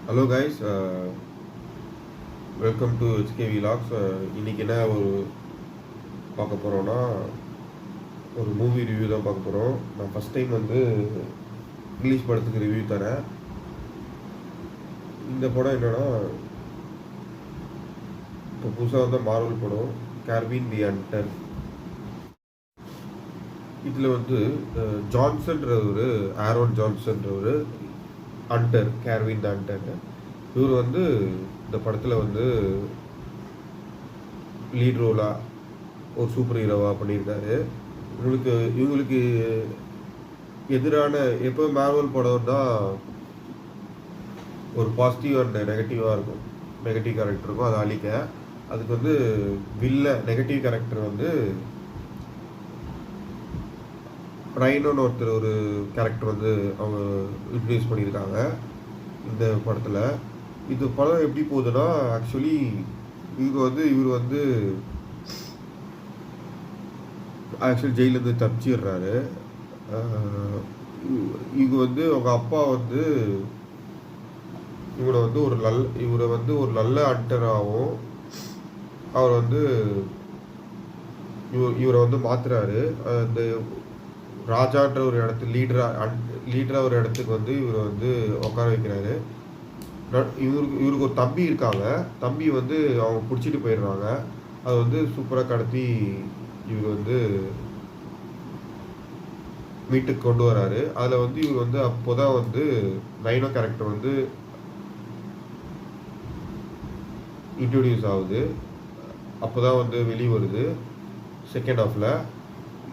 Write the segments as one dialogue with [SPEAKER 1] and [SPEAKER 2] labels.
[SPEAKER 1] Hello guys, welcome to HK Vlogs. இன்றைக்கி என்ன பார்க்க போகிறோன்னா, ஒரு மூவி ரிவ்யூ தான் பார்க்க போகிறோம். நான் ஃபஸ்ட் டைம் இங்கிலீஷ் படத்துக்கு ரிவ்யூ தரேன். இந்த படம் என்னென்னா, இப்போ புதுசாக மார்வல் படம் கேர்வின் தி ஹண்டர். இதில் ஜான்சன்றவர், ஆரோன் ஜான்சன்றவர் ஹண்டர், கேர்வின் தி ஹண்டர். இவர் இந்த படத்தில் லீட் ரோலாக ஒரு சூப்பர் ஹீரோவாக பண்ணியிருக்காரு. இவங்களுக்கு எதிரான எப்போ மார்வல் படம்னா ஒரு பாசிட்டிவ் அண்ட் நெகட்டிவாக இருக்கும். நெகட்டிவ் கேரக்டர் இருக்கும், அதை அழிக்க. அதுக்கு நெகட்டிவ் கேரக்டர் ரைனோன்னு ஒருத்தர் ஒரு கேரக்டர் அவங்க இன்ட்ரடியூஸ் பண்ணியிருக்காங்க இந்த படத்தில். இது படம் எப்படி போகுதுன்னா, ஆக்சுவலி இவர் ஆக்சுவலி ஜெயிலேருந்து தப்பிச்சிடுறாரு. இவங்க அவங்க அப்பா இவரை ஒரு நல்ல ஹண்டராகவும் அவர் இவரை மாத்துறாரு. அந்த ராஜான்ற ஒரு இடத்துக்கு லீடரா ஒரு இடத்துக்கு இவரை உட்கார வைக்கிறாரு. இவருக்கு ஒரு தம்பி இருக்காங்க. தம்பி அவங்க பிடிச்சிட்டு போயிடுறாங்க. அது சூப்பராக கடத்தி இவர் வீட்டுக்கு கொண்டு வராரு. அதில் இவர் அப்போதான் ரைனோ கேரக்டர் இன்ட்ரோடியூஸ் ஆகுது. அப்போதான் வெளியே வருது செகண்ட் ஹாஃபில்.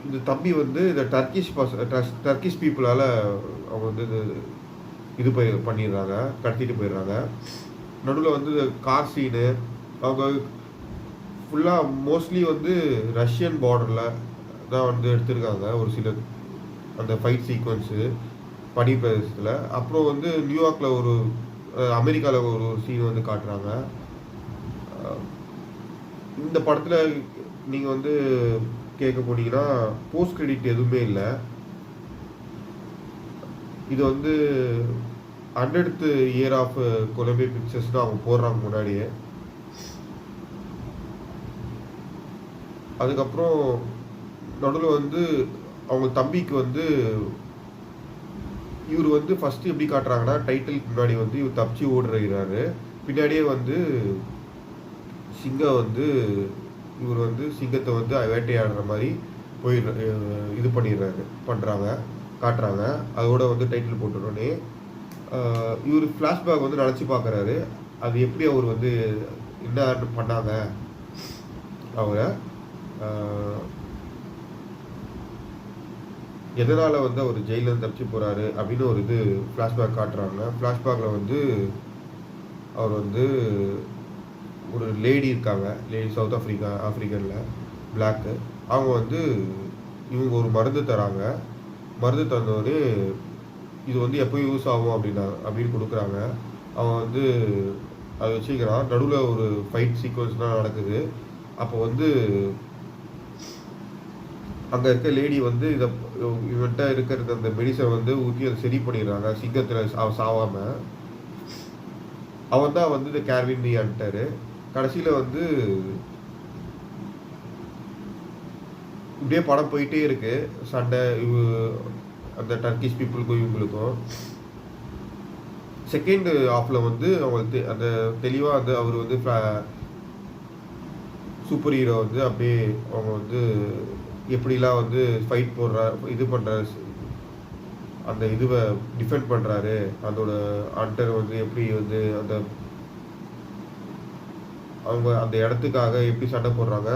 [SPEAKER 1] இந்த தம்பி இந்த டர்க்கிஷ் பீப்புளால் அவங்க இது பண்ணிடுறாங்க, கடத்திட்டு போயிடுறாங்க. நடுவில் கார் சீனு, அவங்க ஃபுல்லாக மோஸ்ட்லி ரஷ்யன் பார்டரில் தான் எடுத்திருக்காங்க. ஒரு சில அந்த ஃபைட் சீக்வன்ஸு பனி பிரதேசத்தில். அப்புறம் நியூயார்க்கில் அமெரிக்காவில் ஒரு சீன் காட்டுறாங்க. இந்த படத்தில் நீங்கள் கேட்க போனீங்கன்னா போஸ்ட் கிரெடிட் எதுவுமே இல்லை. இது 100th year of Colombia pictures தான் அவங்க போடுறாங்க முன்னாடியே. அதுக்கப்புறம் நடுவில் அவங்க தம்பிக்கு இவர் ஃபஸ்ட்டு எப்படி காட்டுறாங்கன்னா, டைட்டிலுக்கு முன்னாடி இவர் தப்பிச்சு ஓடுறாரு. பின்னாடியே சிங்கம் இவர் சிங்கத்தை வேட்டையாடுற மாதிரி இது பண்ணுறாங்க, காட்டுறாங்க. அதோட டைட்டில் போட்டுடனே இவர் ஃப்ளாஷ்பேக் நினச்சி பார்க்குறாரு. அது எப்படி அவர் என்ன பண்ணாங்க அவரை, எதனால் அவர் ஜெயிலில் தப்பிச்சு போகிறாரு அப்படின்னு ஒரு ஃப்ளாஷ்பேக் காட்டுறாங்க. ஃப்ளாஷ்பேக்கில் அவர் ஒரு லேடி இருக்காங்க, சவுத் ஆஃப்ரிக்கனில் பிளாக்கு. அவங்க இவங்க ஒரு மருந்து தராங்க. மருந்து தந்தோடனே இது எப்போ யூஸ் ஆகும் அப்படின்னு கொடுக்குறாங்க. அவன் அதை வச்சுக்கிறான். நடுவில் ஒரு ஃபைட் சீக்வன்ஸ்லாம் நடக்குது. அப்போ அங்கே இருக்க லேடி இவன்கிட்ட இருக்கிறது அந்த மெடிசன் ஊற்றி அதை சரி பண்ணிடுறாங்க, சிங்கத்தில் சாவாமல். அவன் தான் இந்த கேர்வின் தி ஹண்டர். கடைசியில் இப்படியே படம் போயிட்டே இருக்கு. சண்டை அந்த டர்க்கிஷ் பீப்புளுக்கும் இவங்களுக்கும். செகண்ட் ஹாஃபில் அவங்களுக்கு அந்த தெளிவாக அவர் சூப்பர் ஹீரோ அப்படியே அவங்க எப்படிலாம் ஃபைட் இது பண்ணுறாரு, அந்த இதுவை டிஃபெண்ட் பண்ணுறாரு. அதோட ஹண்டர் எப்படி அந்த அவங்க அந்த இடத்துக்காக எப்படி சண்டை போடுறாங்க,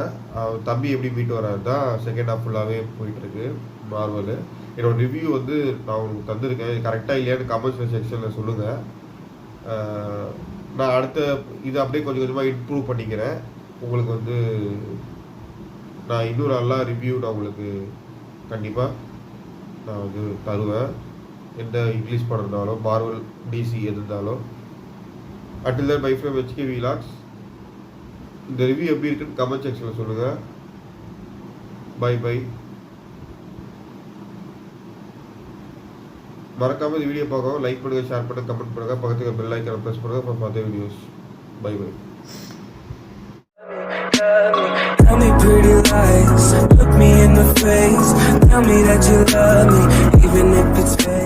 [SPEAKER 1] தம்பி எப்படி மீட்டு வர்றாரு தான் செகண்ட் ஹாஃப் ஃபுல்லாகவே போயிட்டுருக்கு மார்வல். என்னோட ரிவ்யூ நான் உங்களுக்கு தந்திருக்கேன். கரெக்டாக இல்லையான்னு கமெண்ட்ஸ் செக்ஷனில் சொல்லுங்கள். நான் இது அப்படியே கொஞ்சம் கொஞ்சமாக இம்ப்ரூவ் பண்ணிக்கிறேன். உங்களுக்கு நான் இன்னும் நல்லா ரிவ்யூ நான் உங்களுக்கு கண்டிப்பாக நான் தருவேன். எந்த இங்கிலீஷ் படம் இருந்தாலும், மார்வல், DC எது இருந்தாலும். அட்டில் தன் பை ஃப்ரம் HK Vlogs. இந்த ரிவ்யூ எப்படி இருக்குன்னு கமெண்ட் செக்ஷனில் சொல்லுங்கள். பை. மறக்காமல் இந்த வீடியோ பார்க்கவும் லைக் பண்ணுங்கள், ஷேர் பண்ணுங்கள், கமெண்ட் பண்ணுங்கள், பக்கத்துக்கு பெல் ஐக்கானை ப்ரெஸ் பண்ணுங்கள். அப்புறம் பார்த்த videos. Bye bye.
[SPEAKER 2] Tell me pretty lies, look me in the face, tell me that you love me, even if it's fake.